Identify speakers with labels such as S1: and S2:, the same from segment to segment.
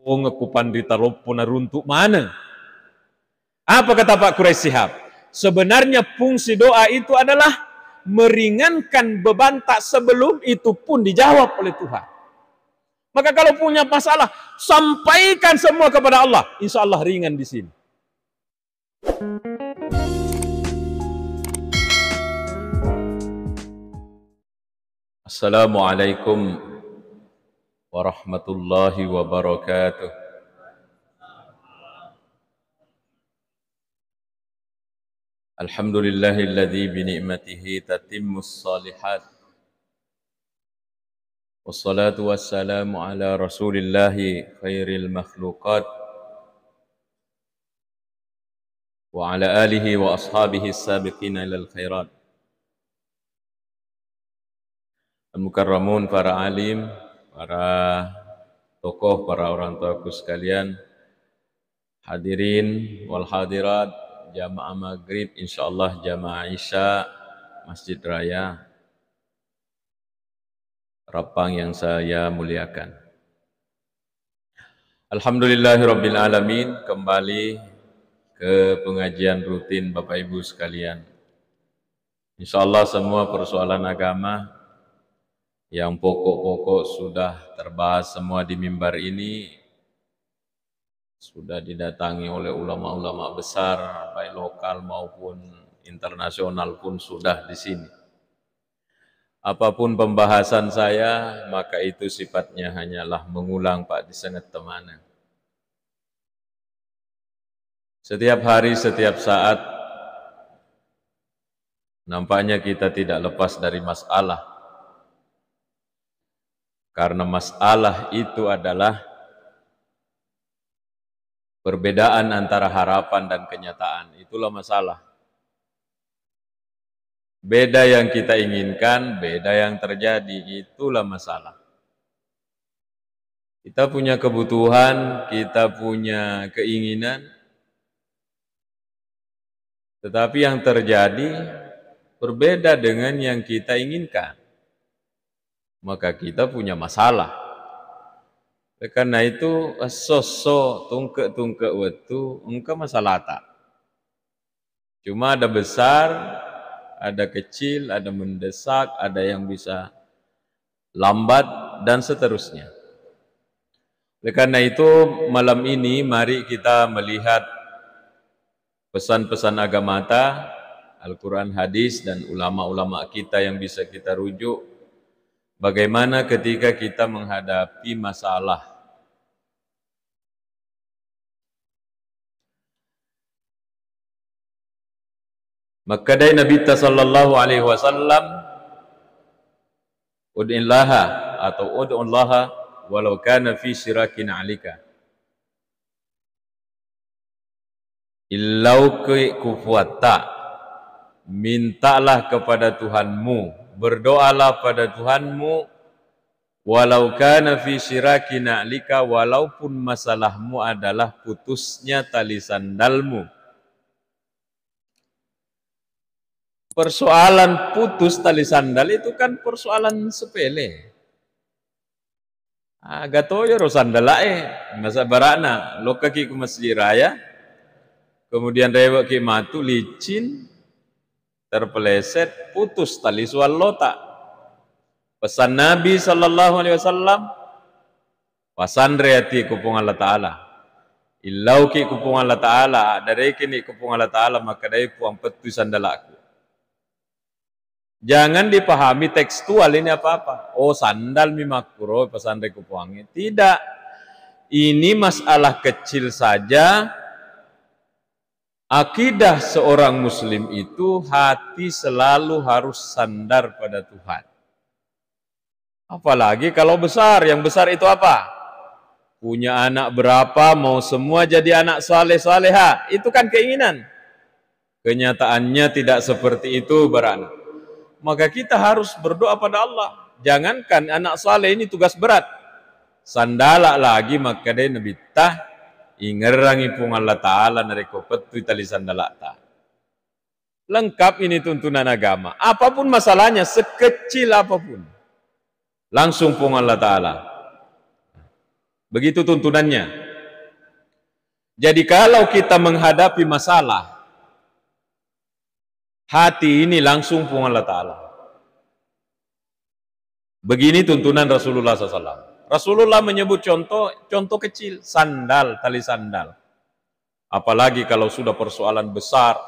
S1: ngekupan di taropona runtuk mana? Apa kata Pak Quraisy Shihab? Sebenarnya fungsi doa itu adalah meringankan beban, tak sebelum itu pun dijawab oleh Tuhan. Maka kalau punya masalah, sampaikan semua kepada Allah. Insya Allah ringan di sini. Assalamualaikum warahmatullahi wabarakatuh. Alhamdulillahilladzi bini'matihi tatimmus shalihat. Wassalatu wassalamu ala rasulillahi khairil makhluqat wa ala alihi wa ashabihi sabiqina ilal khairat. Al-mukarramun, para alim, para tokoh, para orang tuaku sekalian, hadirin wal hadirat, jamaah maghrib, insyaallah jamaah isya, Masjid Raya Rapang yang saya muliakan. Alhamdulillahirabbil alamin, kembali ke pengajian rutin Bapak Ibu sekalian. Insyaallah semua persoalan agama yang pokok-pokok sudah terbahas semua di mimbar ini, sudah didatangi oleh ulama-ulama besar, baik lokal maupun internasional pun sudah di sini. Apapun pembahasan saya, maka itu sifatnya hanyalah mengulang Pak disengat temana. Setiap hari, setiap saat, nampaknya kita tidak lepas dari masalah. Karena masalah itu adalah perbedaan antara harapan dan kenyataan. Itulah masalah. Beda yang kita inginkan, beda yang terjadi. Itulah masalah. Kita punya kebutuhan, kita punya keinginan, tetapi yang terjadi berbeda dengan yang kita inginkan. Maka kita punya masalah. Karena itu sosok tungke wetu engkau masalah tak. Cuma ada besar, ada kecil, ada mendesak, ada yang bisa lambat dan seterusnya. Oleh karena itu malam ini mari kita melihat pesan-pesan agama Al-Quran, hadis dan ulama-ulama kita yang bisa kita rujuk. Bagaimana ketika kita menghadapi masalah. Maka dari Nabi sallallahu alaihi wasallam, ud'illaha atau ud'ullaha walau kana fi syirakin 'alika. Illau kufuata, mintalah kepada Tuhanmu, berdoalah pada Tuhanmu, walau kana fi syirakin 'alika, walaupun masalahmu adalah putusnya tali sandalmu. Persoalan putus tali sandal itu kan persoalan sepele. Gatoyo ro sandal masa barana lo kaki ke Masjid Raya, kemudian rewa ki matu licin, terpeleset, putus tali swallota. Pesan Nabi sallallahu alaihi wasallam, wasandreati kupung Allah Ta'ala. Illau ki kupung Allah Ta'ala, dari kini kupung Allah Ta'ala, maka dari puang petu sandalaku. Jangan dipahami tekstual ini apa-apa. Oh sandal mi makro pesan rekupuangnya. Tidak. Ini masalah kecil saja. Akidah seorang muslim itu hati selalu harus sandar pada Tuhan. Apalagi kalau besar. Yang besar itu apa? Punya anak berapa, mau semua jadi anak saleh-saleha. Itu kan keinginan. Kenyataannya tidak seperti itu beranak. Maka kita harus berdoa pada Allah. Jangankan anak saleh ini tugas berat. Sandala lagi maka dia Nabi tah ingerangi pung Allah Ta'ala nareko petu tali sandala tah. Lengkap ini tuntunan agama. Apapun masalahnya, sekecil apapun. Langsung pung Allah Ta'ala. Begitu tuntunannya. Jadi kalau kita menghadapi masalah, hati ini langsung pun Allah Ta'ala. Begini tuntunan Rasulullah SAW. Rasulullah menyebut contoh kecil, sandal, tali sandal. Apalagi kalau sudah persoalan besar,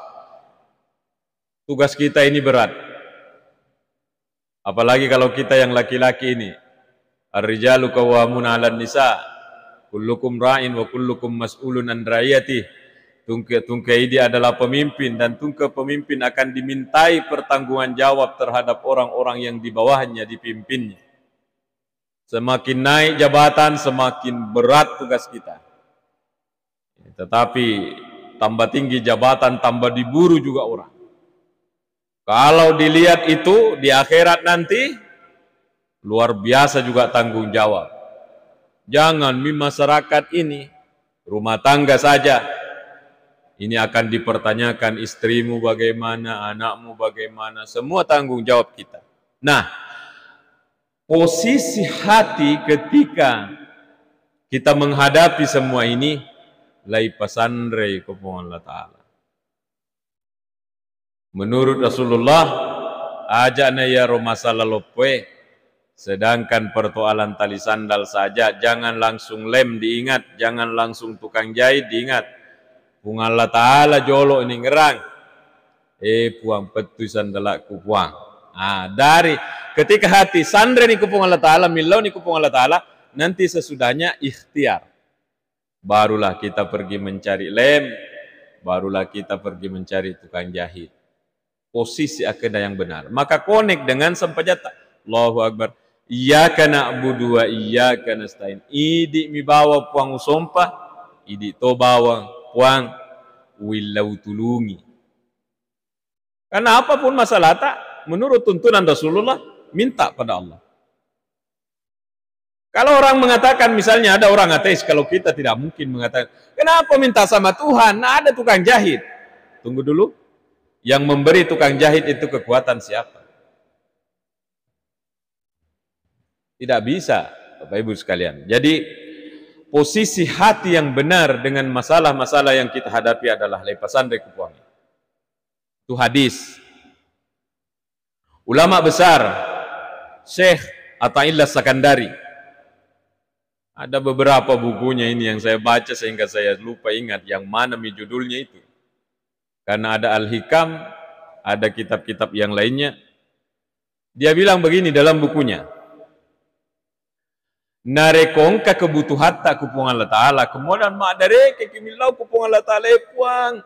S1: tugas kita ini berat. Apalagi kalau kita yang laki-laki ini, ar-rijalu qawwamuna 'alan nisa, kullukum ra'in wa kullukum mas'ulun an ra'iyati. Tungkai dia adalah pemimpin, dan tungkai pemimpin akan dimintai pertanggungan jawab terhadap orang-orang yang di bawahnya dipimpinnya. Semakin naik jabatan, semakin berat tugas kita. Tetapi tambah tinggi jabatan, tambah diburu juga orang. Kalau dilihat itu di akhirat nanti, luar biasa juga tanggung jawab. Jangan di masyarakat ini, rumah tangga saja, ini akan dipertanyakan istrimu bagaimana, anakmu bagaimana, semua tanggung jawab kita. Nah, posisi hati ketika kita menghadapi semua ini, lai pasandre kepada Allah Ta'ala. Menurut Rasulullah, ajakna ya masalah lope, sedangkan persoalan tali sandal saja, jangan langsung lem diingat, jangan langsung tukang jahit diingat. Pung Allah Ta'ala jolo ini ngerang, puang petu sandalaku puang. Dari ketika hati sandre ni kupung Allah Ta'ala, milau ni kupung Allah Ta'ala, nanti sesudahnya ikhtiar. Barulah kita pergi mencari lem, barulah kita pergi mencari tukang jahit. Posisi akidah yang benar. Maka konek dengan sempajata. Allahu Akbar. Iyyaka na'budu wa iyyaka nasta'in. Idi mi bawa puang usompah, idi to bawa puang wilau tulungi. Karena apapun masalah tak, menurut tuntunan Rasulullah, minta pada Allah. Kalau orang mengatakan, misalnya ada orang ateis, kalau kita tidak mungkin mengatakan, kenapa minta sama Tuhan? Nah, ada tukang jahit. Tunggu dulu. Yang memberi tukang jahit itu kekuatan siapa? Tidak bisa, Bapak Ibu sekalian. Jadi, posisi hati yang benar dengan masalah-masalah yang kita hadapi adalah lepasan dari kupuang. Itu hadis. Ulama besar, Syekh Athaillah Sakandari. Ada beberapa bukunya ini yang saya baca sehingga saya lupa ingat yang mana judulnya itu. Karena ada Al-Hikam, ada kitab-kitab yang lainnya. Dia bilang begini dalam bukunya. Narekongka kebutuhan tak kupung Allah Ta'ala. Kemudian ma'adare kekimilau kupung Allah Ta'ala puang.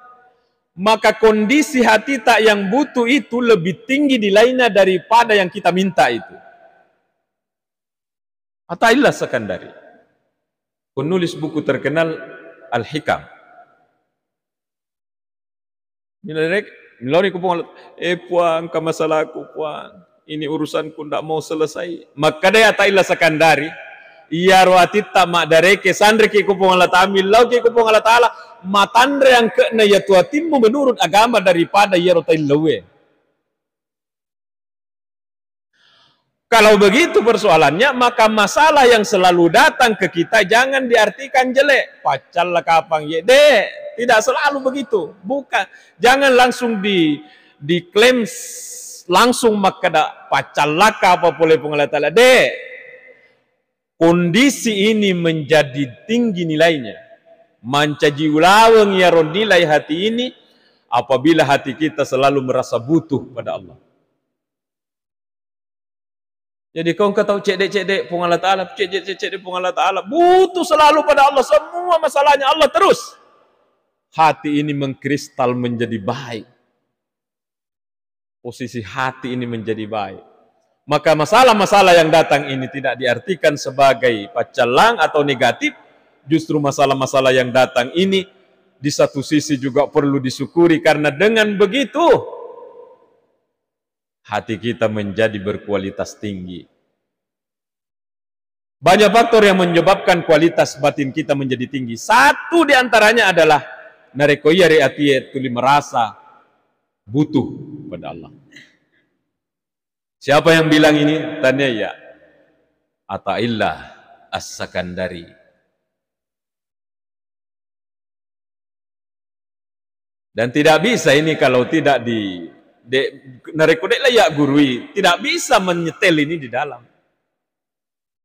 S1: Maka kondisi hati tak yang butuh itu lebih tinggi nilainya daripada yang kita minta itu. Athaillah Sakandari, penulis buku terkenal Al-Hikam. Milori kupung puang ke masalahku puang, ini urusanku ndak mau selesai. Maka dia Athaillah Sakandari, iya roati tak mak dareke sandre ki kupung Allah Ta'ala, milau ki kupung Allah Ta'ala, matandre yang kena ya tuatimmu menurut agama daripada ya rotailawe. Kalau begitu persoalannya, maka masalah yang selalu datang ke kita jangan diartikan jelek. Pacal lah kapang ye, tidak selalu begitu. Bukan, jangan langsung diklaim langsung maka dak pacal lah apa boleh pengalat Allah. Kondisi ini menjadi tinggi nilainya. Mancaji ulaweng ya nilai hati ini apabila hati kita selalu merasa butuh pada Allah. Jadi kau tahu cedek-cedek pung Allah Ta'ala, cedek-cedek pung Allah Ta'ala, butuh selalu pada Allah, semua masalahnya Allah terus. Hati ini mengkristal menjadi baik. Posisi hati ini menjadi baik. Maka masalah-masalah yang datang ini tidak diartikan sebagai pacalang atau negatif. Justru masalah-masalah yang datang ini di satu sisi juga perlu disyukuri, karena dengan begitu hati kita menjadi berkualitas tinggi. Banyak faktor yang menyebabkan kualitas batin kita menjadi tinggi. Satu di antaranya adalah narekoya re'atiyat tuli merasa butuh pada Allah. Siapa yang bilang ini? Tanya ya Athaillah As-Sakandari. Dan tidak bisa ini kalau tidak narekodek layak gurui, tidak bisa menyetel ini di dalam.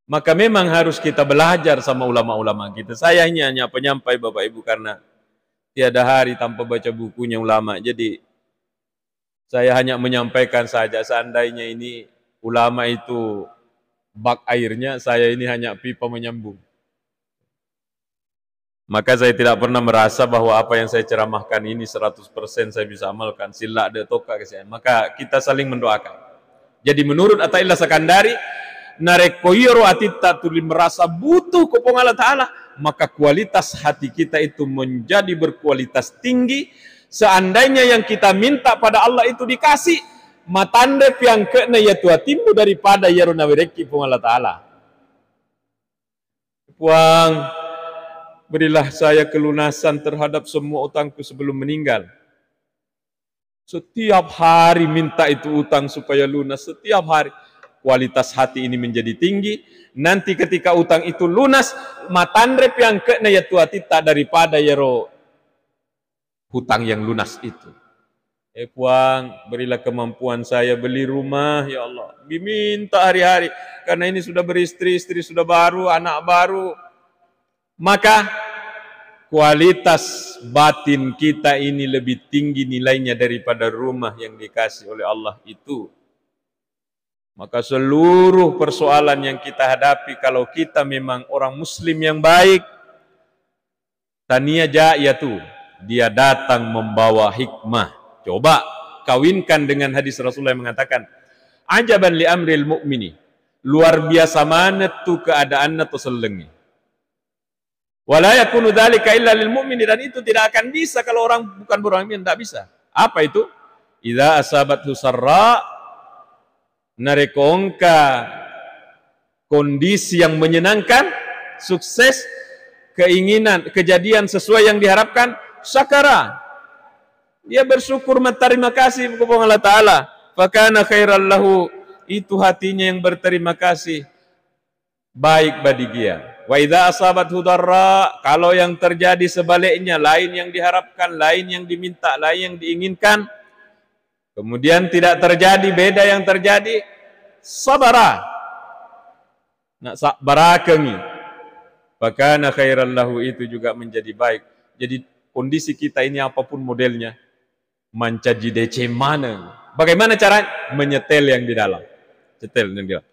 S1: Maka memang harus kita belajar sama ulama-ulama kita. Saya ini hanya penyampai Bapak Ibu karena tiada hari tanpa baca bukunya ulama. Jadi saya hanya menyampaikan saja, seandainya ini ulama itu bak airnya, saya ini hanya pipa menyambung. Maka saya tidak pernah merasa bahwa apa yang saya ceramahkan ini 100% saya bisa amalkan. Sila ada toka ke saya. Maka kita saling mendoakan. Jadi menurut Athaillah Sakandari, narekoiro atita tuli merasa butuh kepada Allah Ta'ala, maka kualitas hati kita itu menjadi berkualitas tinggi. Seandainya yang kita minta pada Allah itu dikasih, matande yang kena ya tuatimu daripada ya runawireki pun Allah Ta'ala. Puang, berilah saya kelunasan terhadap semua utangku sebelum meninggal. Setiap hari minta itu utang supaya lunas, setiap hari. Kualitas hati ini menjadi tinggi. Nanti ketika utang itu lunas, matandrep yang kena ya tuatita daripada yaro hutang yang lunas itu. Puang, berilah kemampuan saya beli rumah, ya Allah. Diminta hari-hari, karena ini sudah beristri, istri sudah baru, anak baru. Maka kualitas batin kita ini lebih tinggi nilainya daripada rumah yang dikasih oleh Allah itu. Maka seluruh persoalan yang kita hadapi, kalau kita memang orang muslim yang baik, tania ja'yatu, dia datang membawa hikmah. Coba kawinkan dengan hadis Rasulullah yang mengatakan, ajaban li amril mu'mini, luar biasa mana tuh keadaannya tuh selengi. Wala yakunu dzalika illa lil mu'mini, dan itu tidak akan bisa kalau orang bukan orang mukmin, tidak bisa. Apa itu? Idza asabathu sarra, narekongka kondisi yang menyenangkan, sukses, keinginan, kejadian sesuai yang diharapkan, syakara, dia bersyukur, terima kasih kepada Allah Ta'ala, fakana khairal lahu, itu hatinya yang berterima kasih, baik bagi dia. Wa idza asabathu darra, kalau yang terjadi sebaliknya, lain yang diharapkan, lain yang diminta, lain yang diinginkan, kemudian tidak terjadi, beda yang terjadi, sabara, nak sabarakangi, fakana khairal lahu, itu juga menjadi baik. Jadi kondisi kita ini apapun modelnya, mancaji DC mana, bagaimana cara menyetel yang di dalam, setel yang di dalam.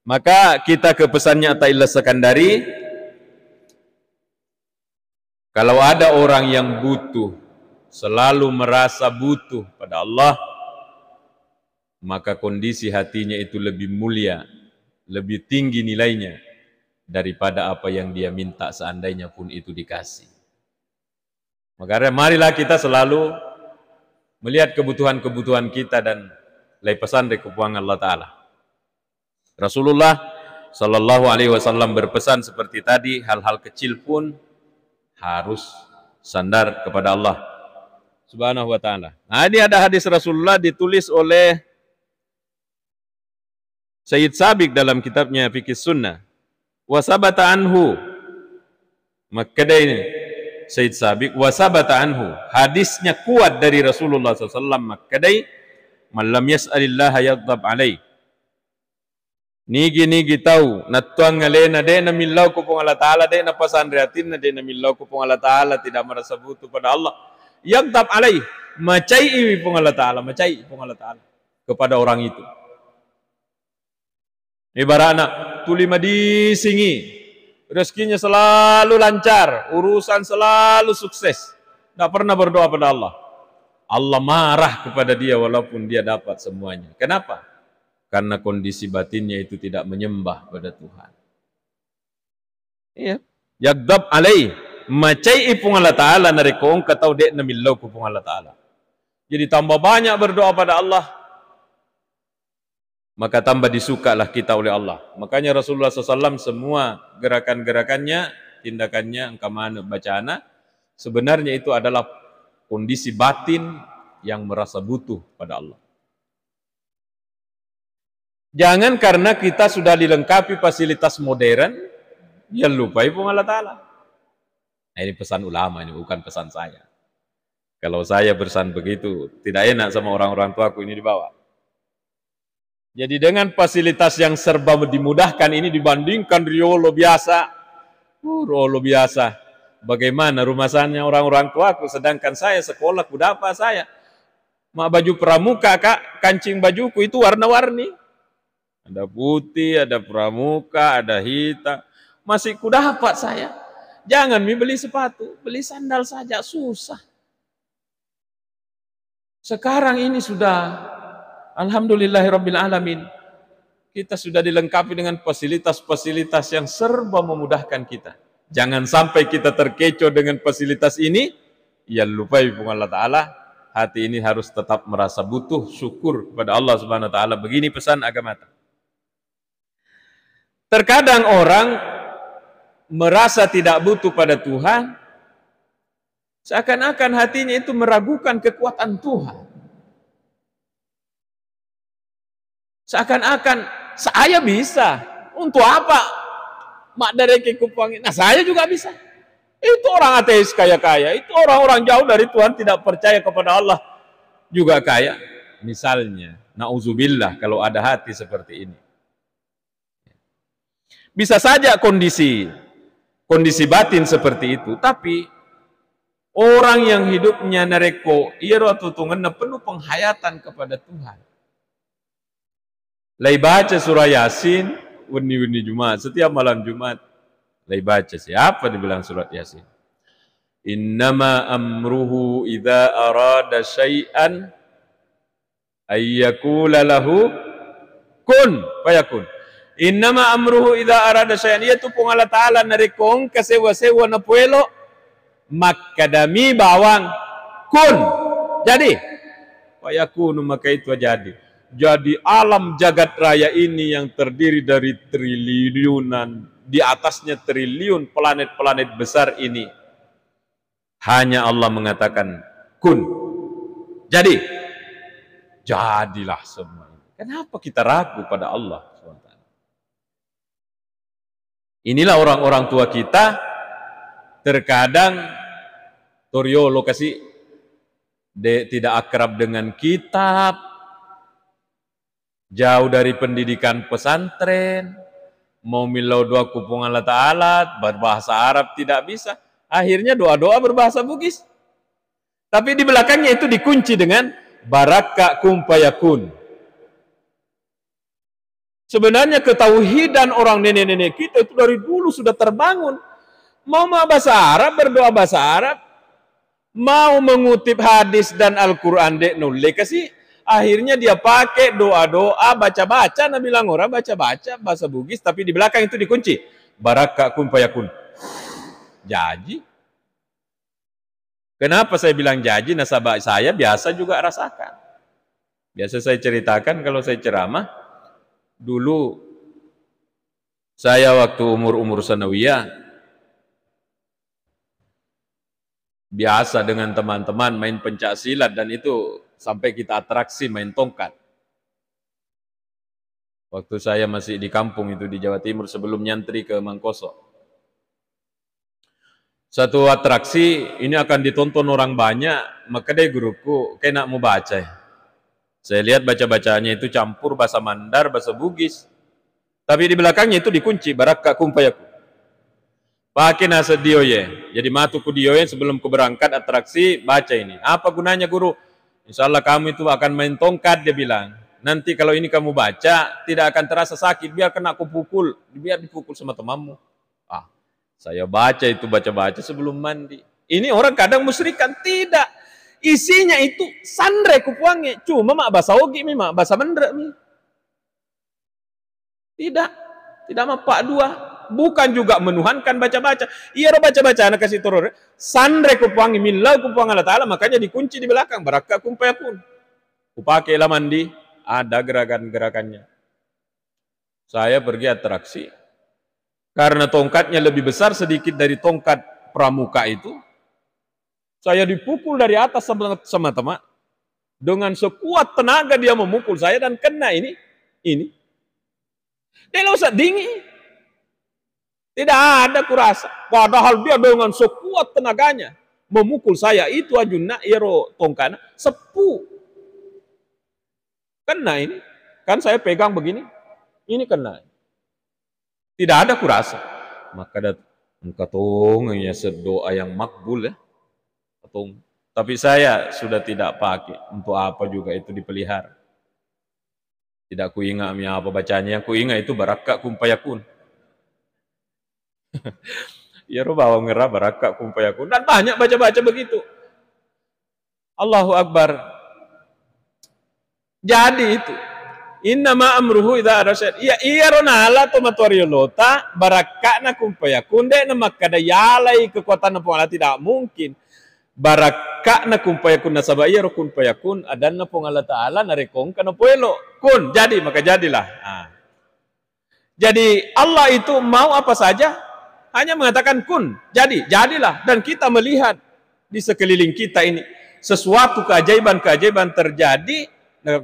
S1: Maka kita ke pesannya Athaillah Sakandari, kalau ada orang yang butuh, selalu merasa butuh pada Allah, maka kondisi hatinya itu lebih mulia, lebih tinggi nilainya daripada apa yang dia minta, seandainya pun itu dikasih. Maka marilah kita selalu melihat kebutuhan-kebutuhan kita dan lay pesan dari kepuangan Allah Ta'ala. Rasulullah Sallallahu Alaihi Wasallam berpesan seperti tadi, hal-hal kecil pun harus sandar kepada Allah Subhanahu Wa Ta'ala. Nah, ini ada hadis Rasulullah ditulis oleh Sayyid Sabiq dalam kitabnya Fiqh Sunnah. Wasabata anhu, maka ini Sayyid Sabiq, wasabata anhu, hadisnya kuat dari Rasulullah SAW, maka ini man lam yas'alillaha yaghdab alaih. Nigi tahu, natuang ngalena de na millaw ko pong Allah Ta'ala, de na pasandriatin na de na millaw ko pong Allah Ta'ala, tidak merasa butuh pada Allah. Yaghdab alaih, macai pong Allah Ta'ala, macai pong Allah Ta'ala kepada orang itu. Ibaratnya tulima disingi, rezekinya selalu lancar, urusan selalu sukses, tidak pernah berdoa pada Allah. Allah marah kepada dia walaupun dia dapat semuanya. Kenapa? Karena kondisi batinnya itu tidak menyembah pada Tuhan. Iya, yaghdab alai, macai ipung Allah Ta'ala narekong katau dek na millaw kupung Allah Ta'ala. Jadi tambah banyak berdoa pada Allah, maka tambah disukalah kita oleh Allah. Makanya Rasulullah SAW semua gerakan-gerakannya, tindakannya, angkamana, bacaana, sebenarnya itu adalah kondisi batin yang merasa butuh pada Allah. Jangan karena kita sudah dilengkapi fasilitas modern, ya lupai pun Allah Ta'ala. Nah, ini pesan ulama, ini bukan pesan saya. Kalau saya bersan begitu, tidak enak sama orang-orang tuaku ini dibawa. Jadi dengan fasilitas yang serba dimudahkan ini dibandingkan Riolo biasa. Riolo biasa. Bagaimana rumasannya orang-orang tuaku, sedangkan saya sekolah kudapa saya. Mak baju pramuka, Kak, kancing bajuku itu warna-warni. Ada putih, ada pramuka, ada hitam. Masih kudapat saya. Jangan beli sepatu, beli sandal saja susah. Sekarang ini sudah, alhamdulillahirabbil alamin, kita sudah dilengkapi dengan fasilitas-fasilitas yang serba memudahkan kita. Jangan sampai kita terkecoh dengan fasilitas ini, ya lupai Allah Ta'ala, hati ini harus tetap merasa butuh syukur kepada Allah Subhanahu Wa Ta'ala. Begini pesan agama. Terkadang orang merasa tidak butuh pada Tuhan, seakan-akan hatinya itu meragukan kekuatan Tuhan. Seakan-akan saya bisa, untuk apa? Mak dari kekupangi. Nah saya juga bisa. Itu orang ateis kaya-kaya, itu orang-orang jauh dari Tuhan tidak percaya kepada Allah juga kaya. Misalnya, na'udzubillah kalau ada hati seperti ini. Bisa saja kondisi batin seperti itu, tapi orang yang hidupnya nereko, iro tutungan penuh penghayatan kepada Tuhan. Lai baca surah Yasin, wani Jumat, setiap malam Jumat, lai baca siapa dibilang surat Yasin. Innama amruhu idza arada syai'an ayyakula lahu kun fayakun. Innama amruhu idza arada syai'an, yaitu pun Allah Ta'ala narikong kasewa-sewa na puelo makadami bawang kun. Jadi fayakunu, maka itu jadi. Jadi alam jagat raya ini yang terdiri dari triliunan, di atasnya triliun planet-planet besar ini, hanya Allah mengatakan kun. Jadi, jadilah semua. Kenapa kita ragu pada Allah SWT? Inilah orang-orang tua kita, terkadang Toryo lokasi tidak akrab dengan kitab, jauh dari pendidikan pesantren, mau milau doa kupung Allah Ta'ala, berbahasa Arab tidak bisa, akhirnya doa-doa berbahasa Bugis. Tapi di belakangnya itu dikunci dengan baraka kumpayakun. Sebenarnya ketauhidan orang nenek-nenek kita itu dari dulu sudah terbangun. Mau bahasa Arab, berdoa bahasa Arab, mau mengutip hadis dan Al-Quran dek nulis kasih. Akhirnya dia pakai doa-doa, baca-baca, Nabi bilang orang baca-baca bahasa Bugis, tapi di belakang itu dikunci baraka kun fayakun. Jadi, kenapa saya bilang jadi? Nasabah saya biasa juga rasakan. Biasa saya ceritakan kalau saya ceramah, dulu saya waktu umur sanawiyah, biasa dengan teman-teman main pencak silat, dan itu sampai kita atraksi main tongkat. Waktu saya masih di kampung itu di Jawa Timur sebelum nyantri ke Mangkoso. Satu atraksi ini akan ditonton orang banyak, maka deh guruku kayak nak mau baca. Saya lihat baca-bacanya itu campur bahasa Mandar, bahasa Bugis. Tapi di belakangnya itu dikunci baraka kumpayaku. Pakai nasa dioye. Jadi matuku dioye sebelum ku berangkat atraksi baca ini. Apa gunanya guru? Insya Allah kamu itu akan main tongkat, dia bilang. Nanti kalau ini kamu baca, tidak akan terasa sakit. Biar kena aku pukul, biar dipukul sama temanmu. Saya baca itu, baca-baca sebelum mandi. Ini orang kadang musyrikan. Tidak. Isinya itu sandre kupuangnya. Cuma mak bahasa ogi, mak bahasa mendra. Tidak. Tidak mapak dua. Bukan juga menuhankan baca-baca. Iya baca-baca anak kasih turun. Sandre kupuangi milau kupuang Allah Ta'ala, makanya dikunci di belakang. Baraka kumpayakun. Kupakailah mandi, ada gerakan-gerakannya. Saya pergi atraksi. Karena tongkatnya lebih besar sedikit dari tongkat pramuka itu. Saya dipukul dari atas sama teman. Dengan sekuat tenaga dia memukul saya dan kena ini. Dia nggak usah dingin. Tidak ada kurasa. Padahal dia dengan sekuat tenaganya. memukul saya itu ajunna iro tongkana sepu. Kena ini. Kan saya pegang begini. Ini kena. Tidak ada kurasa. Maka katong ya doa yang makbul ya. Katong. Tapi saya sudah tidak pakai. Untuk apa juga itu dipelihara. Tidak kuingat apa bacanya. Yang kuingat itu barakak kumpayakun. Ya bawa ngerah barakak kumpayakun. Dan banyak baca-baca begitu. Allahu Akbar. Jadi itu. Innama amruhu idza arsyad. Ya iya ronala to matoriolota barakakna kumpayakun. Dek nama kada yalai kekuatan Allah tidak mungkin. Barakakna kumpayakun nasaba iya rokun payakun adanna pong Allah Ta'ala narekong kana poelo. Kun, jadi maka jadilah. Nah. Jadi Allah itu mau apa saja hanya mengatakan kun, jadi, jadilah. Dan kita melihat di sekeliling kita ini sesuatu keajaiban-keajaiban terjadi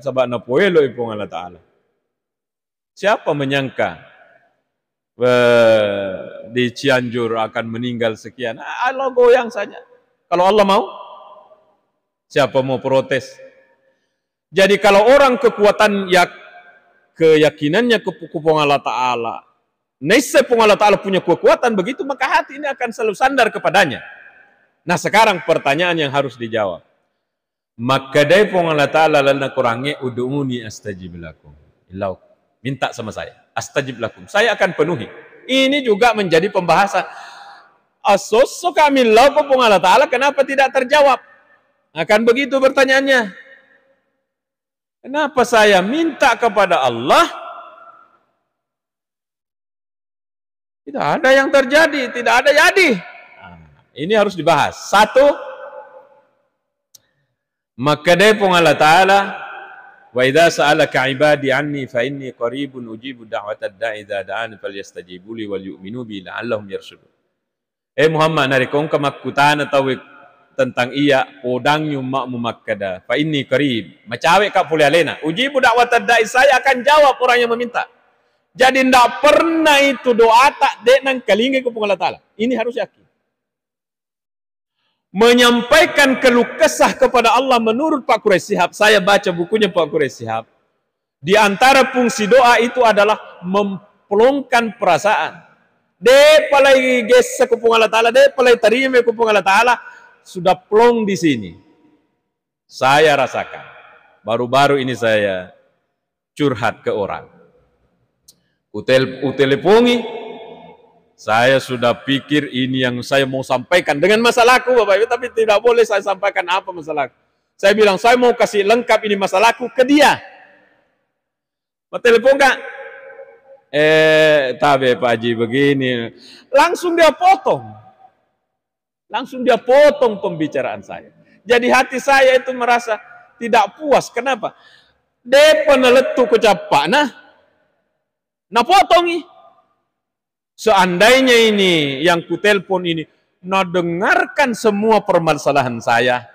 S1: sabak na poelo ipong Allah Ta'ala. Siapa menyangka di Cianjur akan meninggal sekian? Allah goyang saja. Kalau Allah mau, siapa mau protes? Jadi kalau orang kekuatan keyakinannya kepupung Allah Ta'ala, nese pun Allah Ta'ala punya kekuatan begitu, maka hati ini akan selalu sandar kepadanya. Nah sekarang pertanyaan yang harus dijawab. Maka dari pun Allah Ta'ala lana kurangi ud'uni astajib lakum. Ilau minta sama saya, astajib lakum. Saya akan penuhi. Ini juga menjadi pembahasan. Asoso kami lau pun Allah Ta'ala kenapa tidak terjawab? Akan begitu pertanyaannya. Kenapa saya minta kepada Allah? Tidak ada yang terjadi, tidak ada jadi. Nah, ini harus dibahas. Satu, maka dari pun Allah Ta'ala, wa idza sa'alaka ibadi anni fa inni qaribun ujibu da'watad da'i idza da'an falyastajibu li wal yu'minu bi la'allahum yarshudun. Muhammad narikong kamakkutan atau tentang iya podang yung makkada fa inni qarib macawe ka puli alena ujibu da'watad da'i saya akan jawab orang yang meminta. Jadi tidak pernah itu doa tak dek nang kalingi ku Allah Ta'ala. Ini harus yakin. Menyampaikan keluh kesah kepada Allah menurut Pak Quraish Shihab. Saya baca bukunya Pak Quraish Shihab. Di antara fungsi doa itu adalah mempelongkan perasaan. De palai gesa ku Allah Ta'ala, de palai terima ku Allah Ta'ala sudah plong di sini. Saya rasakan. Baru-baru ini saya curhat ke orang. Utelepongi, saya sudah pikir ini yang saya mau sampaikan dengan masalahku Bapak Ibu, tapi tidak boleh saya sampaikan apa masalahku. Saya bilang saya mau kasih lengkap ini masalahku ke dia. Telepon Kak, tabe Pak Haji begini, langsung dia potong pembicaraan saya. Jadi hati saya itu merasa tidak puas. Kenapa? Depa neletu kecapa nah potongi. Seandainya ini yang kutelpon ini dengarkan semua permasalahan saya,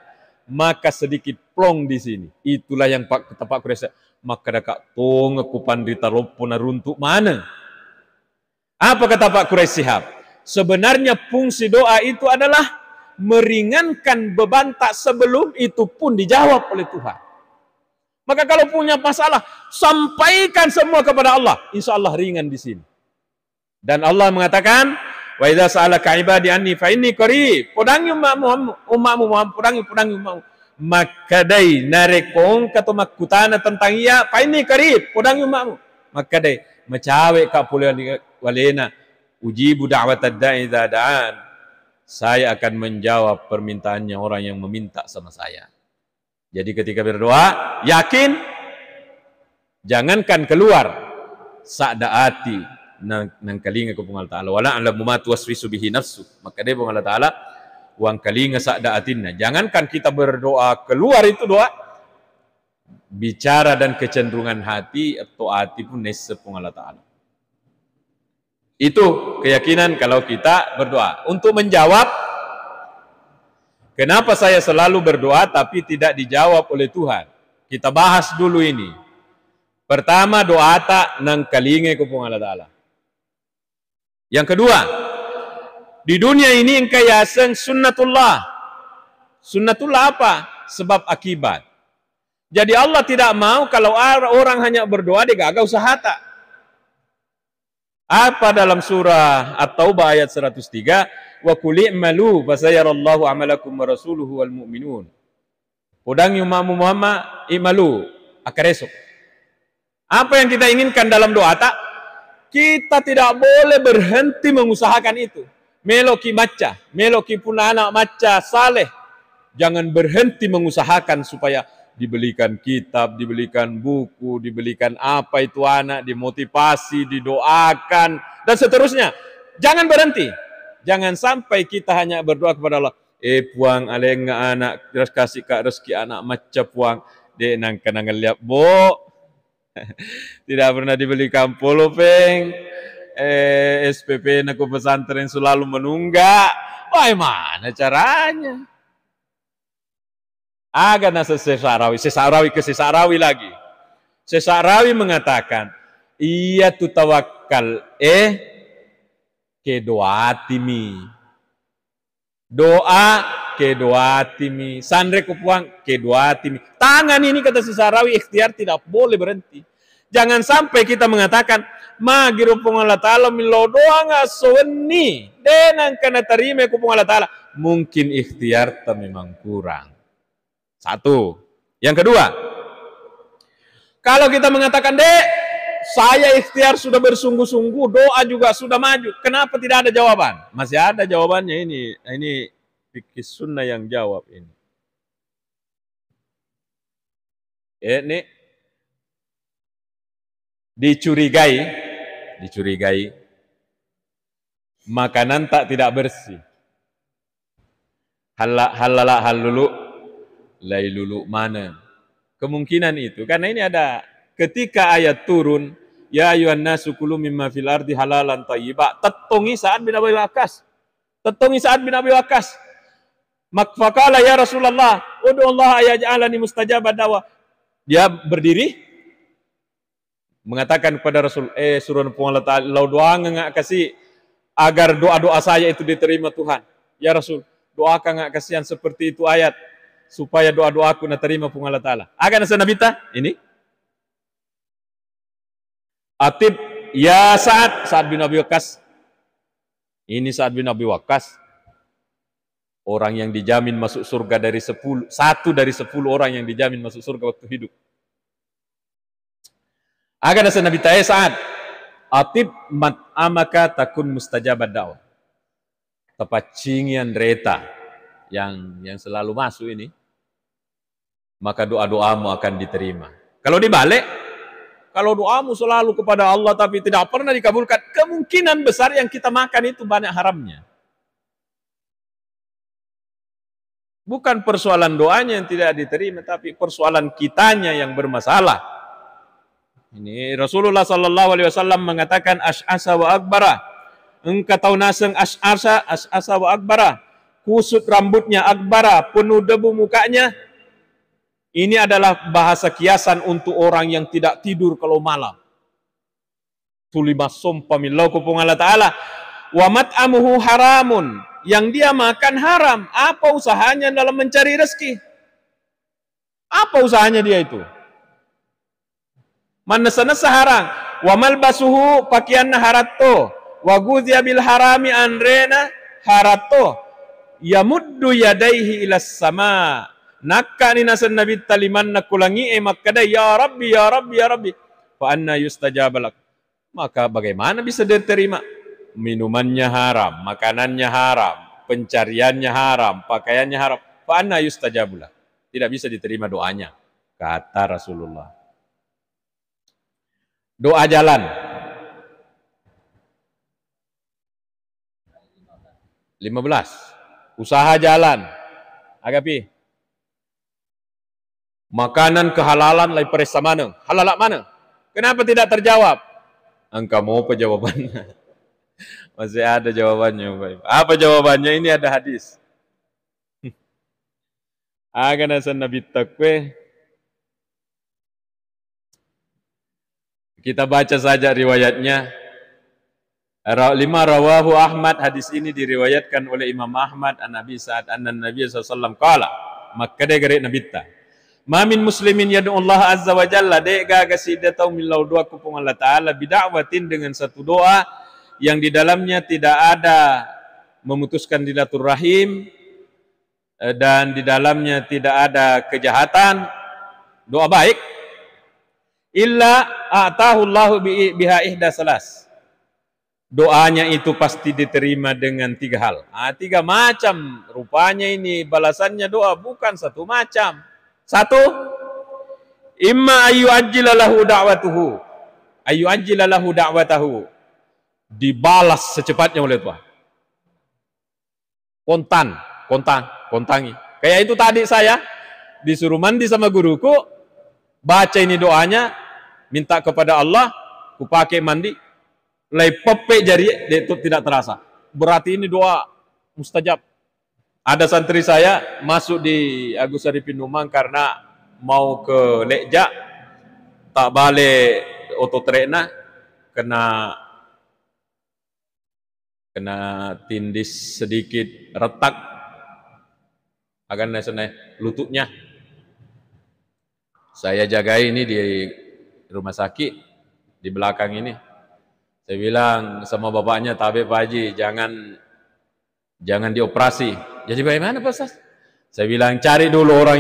S1: maka sedikit plong di sini. Itulah yang Pak Quraish. Maka dekat tong aku pandita lopo naruntuk mana? Apa kata Pak Quraish Shihab? Sebenarnya fungsi doa itu adalah meringankan beban tak sebelum itu pun dijawab oleh Tuhan. Maka kalau punya masalah, sampaikan semua kepada Allah. Insya Allah ringan di sini. Dan Allah mengatakan, wa idza sa'alaka ibadi anni fa inni qarib. Podangi ummamu podangi ummamu. Maka dai narekong kata makutana tentang ia fa inni qarib. Podangi ummamu. Maka dai macawe ka pula walena ujibu da'watad da'i idza da'an. Saya akan menjawab permintaannya orang yang meminta sama saya. Jadi ketika berdoa, yakin, jangankan keluar, sa'daati nang kalinga ko pong Allah Ta'ala. Wala alamu ma tuwaswisu bihi nafsu. Maka dia pong Allah Ta'ala, wang kalinga sa'daatinna. Jangankan kita berdoa, keluar itu doa, bicara dan kecenderungan hati, atau hati pun nesa pong Allah Ta'ala. Itu keyakinan kalau kita berdoa. Untuk menjawab, kenapa saya selalu berdoa tapi tidak dijawab oleh Tuhan? Kita bahas dulu ini. Pertama, doa tak nang kalinge ko pong Allah Ta'ala. Yang kedua, di dunia ini engkau yaseng sunnatullah. Sunnatullah apa? Sebab akibat. Jadi Allah tidak mau kalau orang hanya berdoa dia gak usah tak. Apa dalam surah At-Taubah ayat 103? Wa qul i'malu fasayarallahu amalakum wa rasuluhu wal mu'minun. Podang yumamu Muhammad i'malu akaresok. Apa yang kita inginkan dalam doa tak? Kita tidak boleh berhenti mengusahakan itu. Meloki maca, meloki puna anak maca saleh. Jangan berhenti mengusahakan supaya dibelikan kitab, dibelikan buku, dibelikan apa itu anak, dimotivasi, didoakan, dan seterusnya. Jangan berhenti. Jangan sampai kita hanya berdoa kepada Allah. Puang aleng anak, terus kasih kak rezeki anak maca puang. Dek nang kenangan lihat bo. Tidak pernah dibelikan polopeng. SPP naku pesantren selalu menunggak. Wah, mana caranya? Agak nasa Sesarawi ke Sesarawi lagi. Sesarawi mengatakan, iya tu tawakal ke doa timi. Doa ke doa timi. Sandre kupuang ke doa timi. Tangan ini kata Sesarawi ikhtiar tidak boleh berhenti. Jangan sampai kita mengatakan, magirupung Allah Ta'ala milo doa nga suweni. Denang kena terima kupung Allah Ta'ala. Mungkin ikhtiar memang kurang. Satu. Yang kedua, kalau kita mengatakan, Dek, saya ikhtiar sudah bersungguh-sungguh, doa juga sudah maju. Kenapa tidak ada jawaban? Masih ada jawabannya ini. Ini fikih sunnah yang jawab ini. Ini dicurigai makanan tak tidak bersih. Halala halulu lailulu mana? Kemungkinan itu karena ini ada ketika ayat turun ya ayuhan nasu kulu mimma fil ardi halalan thayyiba tetongi Sa'ad bin Abi Waqqas. Makfaqala ya Rasulullah ud'u Allah ayaj'alani mustajabad da'wah. Dia berdiri mengatakan kepada Rasul suruh Allah Ta'ala lau doa ngak kasih agar doa-doa saya itu diterima Tuhan. Ya Rasul, doakan ngak kasihan seperti itu ayat supaya doa-doaku na terima pun Allah Ta'ala. Akan nasa nabita ini Atib ya Sa'ad bin Abi Waqqas. Ini Sa'ad bin Abi Waqqas orang yang dijamin masuk surga dari 10, satu dari 10 orang yang dijamin masuk surga waktu hidup. Akan nasa nabita Sa'ad Atib mat'amaka takun mustajabad da'wah. Tepat cingian reta yang selalu masuk ini, maka doa-doamu akan diterima. Kalau dibalik, kalau doamu selalu kepada Allah tapi tidak pernah dikabulkan, kemungkinan besar yang kita makan itu banyak haramnya. Bukan persoalan doanya yang tidak diterima, tapi persoalan kitanya yang bermasalah. Ini Rasulullah sallallahu alaihi wasallam mengatakan as'asa wa akbara. Engkau tahu naseng as'asa wa akbara. Kusut rambutnya akbara, penuh debu mukanya. Ini adalah bahasa kiasan untuk orang yang tidak tidur kalau malam. Tulima sumpah millau kupung Allah Ta'ala. Wa mat'amuhu haramun. Yang dia makan haram. Apa usahanya dalam mencari rezeki? Apa usahanya dia itu? Manasa-nasa haram. Wa malbasuhu pakaianna haratto. Wa guzya bil harami andrena haratto. Yamuddu yadaihi ilas sama. Nakka ni nasan nabi taliman nakulangi makkada ya Rabbi ya Rabbi ya Rabbi. Fa anna yustajabalak. Maka bagaimana bisa diterima? Minumannya haram, makanannya haram, pencariannya haram, pakaiannya haram. Fa anna yustajabulak. Tidak bisa diterima doanya, kata Rasulullah. Doa jalan. 15. Usaha jalan. Agapi. Makanan kehalalan lai perisa mana? Halalak mana? Kenapa tidak terjawab? Engkau mau apa jawabannya? Masih ada jawabannya. Apa jawabannya? Ini ada hadis. Agan asan Nabi Takwe. Kita baca saja riwayatnya. Lima rawahu Ahmad, hadis ini diriwayatkan oleh Imam Ahmad an Nabi Sa'ad anna Nabi sallallahu qala maka degere Nabi ta ma min muslimin yad'u Allah azza wa jalla de gaga sidatau min laudua kupung Allah taala bid'awatin dengan satu doa yang di dalamnya tidak ada memutuskan silaturahim dan di dalamnya tidak ada kejahatan, doa baik, illa atahu Allahu biha ihda salas. Doanya itu pasti diterima dengan tiga hal. Tiga macam. Rupanya ini balasannya doa bukan satu macam. Satu, imma ayu ajjilalahu da'watuhu. Ayu ajjilalahu da'watahu. Dibalas secepatnya oleh Tuhan. Kontangi. Kayak itu tadi saya disuruh mandi sama guruku, baca ini doanya, minta kepada Allah, ku pakai mandi, lay pepe jari itu tidak terasa. Berarti ini doa mustajab. Ada santri saya masuk di Agus Arifin Numang karena mau ke Lekja, tak balik ototrena, kena tindis sedikit retak, akan naik lututnya. Saya jaga ini di rumah sakit di belakang ini. Saya bilang sama bapaknya, Tabe Pak Haji, jangan dioperasi. Jadi bagaimana Pak Ustaz? Saya bilang cari dulu orang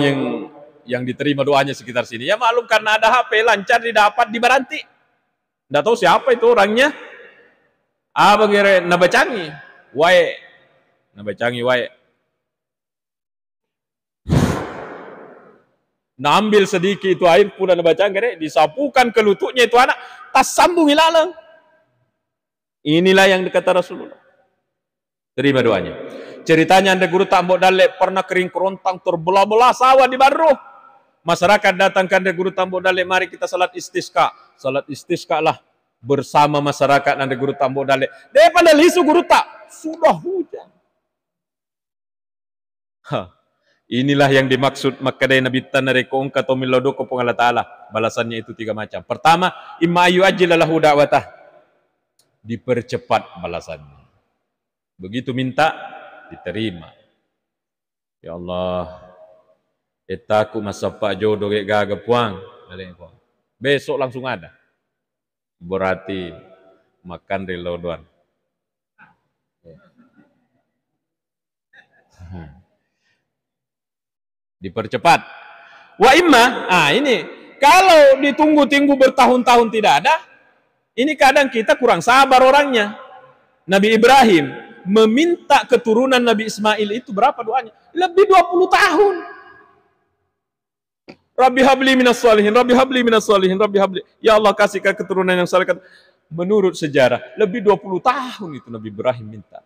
S1: yang diterima doanya sekitar sini. Ya maklum karena ada HP lancar didapat di Baranti. Tidak tahu siapa itu orangnya. Bagaimana nabacangi, wae. Nambil sedikit itu air pun nabacangi, disapukan ke lututnya itu anak, tas sambung ilalang. Inilah yang dikata Rasulullah. Terima doanya. Ceritanya ada guru Tambok Dalek pernah kering kerontang terbelah-belah sawah di Barruh. Masyarakat datang ke guru Tambok Dalek, mari kita salat istisqa. Salat istisqa lah bersama masyarakat anda guru Tambok Dalek. Daripada lisu guru tak sudah hujan. Inilah yang dimaksud makadai Nabi Tanareko kata milodo ko Allah Taala. Balasannya itu tiga macam. Pertama, imma ayu ajilalahu da'watah. Dipercepat balasannya. Begitu minta, diterima. Ya Allah, etaku masapa jodoh ke gaga puang. Besok langsung ada. Berarti makan relodoan. Dipercepat. Wa imma, ini kalau ditunggu-tunggu bertahun-tahun tidak ada, ini kadang kita kurang sabar orangnya. Nabi Ibrahim meminta keturunan Nabi Ismail itu berapa doanya? Lebih 20 tahun. Rabbi habli minas sholihin, Rabbi habli minas sholihin, Rabbi habli. Ya Allah kasihkan keturunan yang saleh. Menurut sejarah, lebih 20 tahun itu Nabi Ibrahim minta.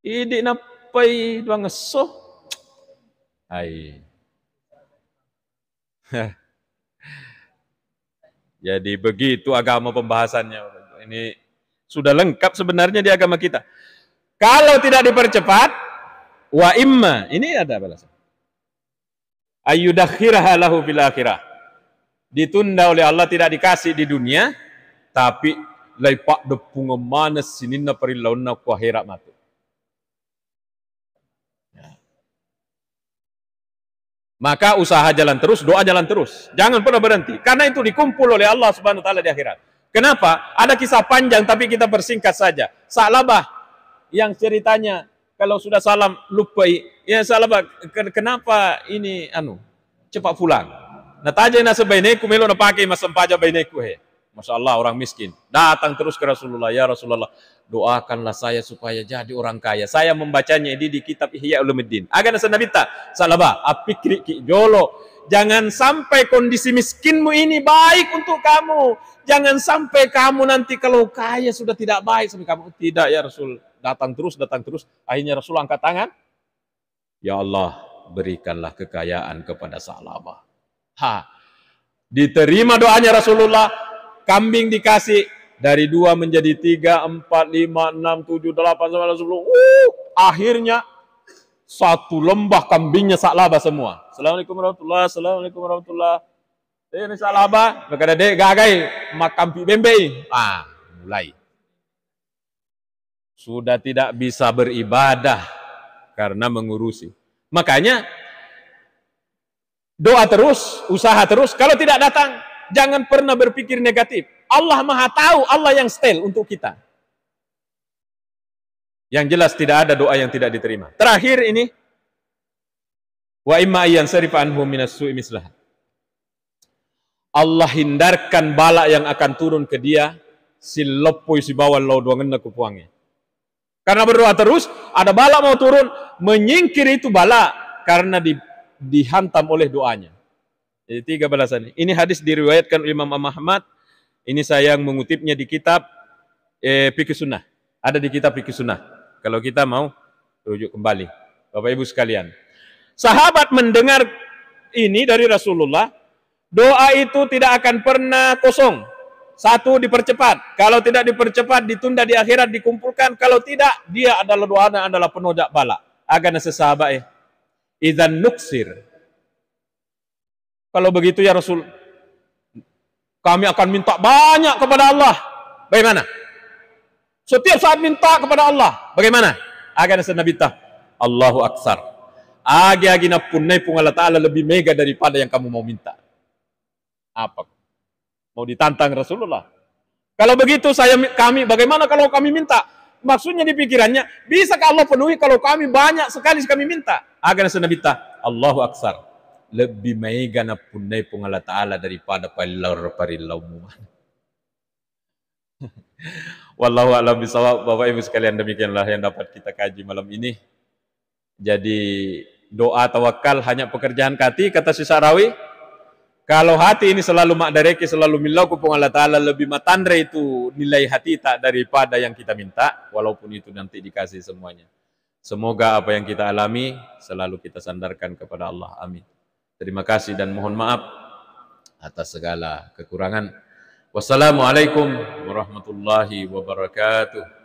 S1: Ini napai dua ngesoh. Hai. Jadi begitu agama pembahasannya. Ini sudah lengkap sebenarnya di agama kita. Kalau tidak dipercepat, wa imma, ini ada balasan. Ayyudakhiraha lahu fil akhirah. Ditunda oleh Allah, tidak dikasih di dunia, tapi laipak depung manas sininna perilauna ku akhirat matu. Maka usaha jalan terus, doa jalan terus. Jangan pernah berhenti. Karena itu dikumpul oleh Allah Subhanahu wa taala di akhirat. Kenapa? Ada kisah panjang tapi kita persingkat saja. Sa'labah yang ceritanya kalau sudah salam lupa. Ya Sa'labah, kenapa ini cepat pulang? Nah taja na sebaineku melo na pakai masam paja baineku he. Masya Allah orang miskin. Datang terus ke Rasulullah. Ya Rasulullah, doakanlah saya supaya jadi orang kaya. Saya membacanya di kitab Ihya Ulumuddin. Agan sanabita, Sa'labah, apikri ki jolo. Jangan sampai kondisi miskinmu ini baik untuk kamu. Jangan sampai kamu nanti kalau kaya sudah tidak baik sampai kamu. Tidak ya Rasul. Datang terus. Akhirnya Rasul angkat tangan. Ya Allah, berikanlah kekayaan kepada Sa'labah. Diterima doanya Rasulullah. Kambing dikasih dari 2 menjadi 3, 4, 5, 6, 7, 8 sampai 10. Akhirnya satu lembah kambingnya Sa'labah semua. Assalamualaikum warahmatullahi wabarakatuh. Assalamualaikum warahmatullahi wabarakatuh. Ini Sa'labah, maka dek gagai makam pi bembei. Mulai. sudah tidak bisa beribadah karena mengurusi. Makanya doa terus, usaha terus. Kalau tidak datang, jangan pernah berpikir negatif. Allah Maha tahu, Allah yang setel untuk kita. Yang jelas tidak ada doa yang tidak diterima. Terakhir ini, wa imma yansarif anhu minas su'i mislah. Allah hindarkan bala yang akan turun ke dia, silopoi si bawah lau duangan ku puangnya. Karena berdoa terus, ada bala mau turun, menyingkir itu bala karena dihantam oleh doanya. Jadi 3 balasan. Ini hadis diriwayatkan oleh Imam Ahmad. Ini saya yang mengutipnya di kitab Fikih Sunnah. Ada di kitab Fikih Sunnah. Kalau kita mau rujuk kembali. Bapak Ibu sekalian. Sahabat mendengar ini dari Rasulullah. Doa itu tidak akan pernah kosong. 1, dipercepat. Kalau tidak dipercepat, ditunda di akhirat, dikumpulkan. Kalau tidak, dia adalah doanya adalah penojak bala. Agana sesahabat idzan nuksir. Kalau begitu ya Rasul, kami akan minta banyak kepada Allah. Bagaimana? Setiap saat minta kepada Allah. Bagaimana? Agana senabita. Allahu aksar. Agi-agina punai pun Allah Ta'ala lebih mega daripada yang kamu mau minta. Apa? Mau ditantang Rasulullah. Kalau begitu kami bagaimana kalau kami minta? Maksudnya di pikirannya, bisakah Allah penuhi kalau kami banyak sekali kami minta? Agana senabita. Allahu aksar. Lebih mega na punai pun Allah Ta'ala daripada parilau muman. Wallahu a'lam bishawab. Bapak Ibu sekalian, demikianlah yang dapat kita kaji malam ini. Jadi doa tawakal hanya pekerjaan hati, kata si Sarawi. Kalau hati ini selalu makdareki, selalu milau kupung Allah Ta'ala, lebih matandre itu nilai hati tak daripada yang kita minta, walaupun itu nanti dikasih semuanya. Semoga apa yang kita alami selalu kita sandarkan kepada Allah. Amin. Terima kasih dan mohon maaf atas segala kekurangan. Wassalamualaikum warahmatullahi wabarakatuh.